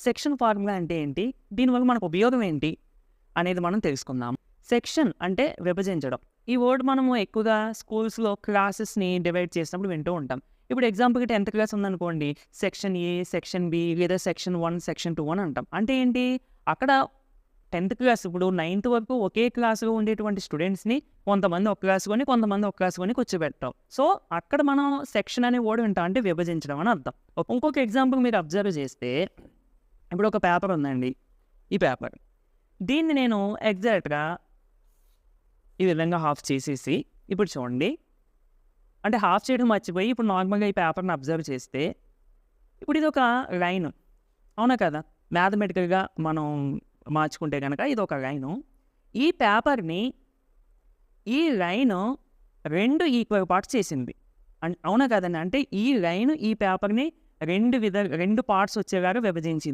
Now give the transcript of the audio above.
Section formula అంటే ఏంటి? దీనివల్ల మనకు ఉపయోగం ఏంటి? అనేది మనం తెలుసుకుందాం. సెక్షన్ అంటే విభజించడం. ఈ వర్డ్ మనము ఎక్కువగా స్కూల్స్‌లో క్లాసెస్‌ని డివైడ్ చేసినప్పుడు వింటూ ఉంటాం. ఇప్పుడు ఎగ్జాంపుల్‌కి 10థ్ క్లాస్ ఉందనుకోండి. సెక్షన్ ఏ, సెక్షన్ బి లేదా సెక్షన్ 1, సెక్షన్ 2 అని అంటాం. అంటే ఏంటి? అక్కడ 10థ్ క్లాస్ ఇప్పుడు 9థ్ వరకు ఒకే క్లాస్‌లో ఉండేటువంటి స్టూడెంట్స్‌ని కొంతమంది ఒక క్లాస్‌లోని, కొంతమంది ఒక క్లాస్‌లోని కూర్చోబెడతాం. సో, అక్కడ మనం సెక్షన్ అనే వర్డ్ వింటాం. అంటే విభజించడం అని అర్థం. ఇంకొక ఎగ్జాంపుల్ మీరు అబ్జర్వ్ చేస్తే ఇప్పుడు ఒక పేపర్ ఉందండి. ఈ పేపర్. దీన్ని నేను ఎగ్జాక్ట్‌గా ఈ విధంగా హాఫ్ చేసేసి ఇప్పుడు చూడండి. అంటే హాఫ్ చేయడం మర్చిపోయి ఇప్పుడు నార్మల్‌గా ఈ పేపర్‌ని అబ్జర్వ్ చేస్తే ఇప్పుడు ఇదొక లైను. అవునా కదా? మ్యాథమెటికల్‌గా మనం మార్చుకుంటే గనక ఇదొక లైను. ఈ పేపర్‌ని ఈ లైను 2 ఈక్వల్ పార్ట్స్ చేసింది. అవునా కదండీ? అంటే ఈ లైను ఈ పేపర్‌ని 2 పార్ట్స్ వచ్చేలాగా విభజించింది.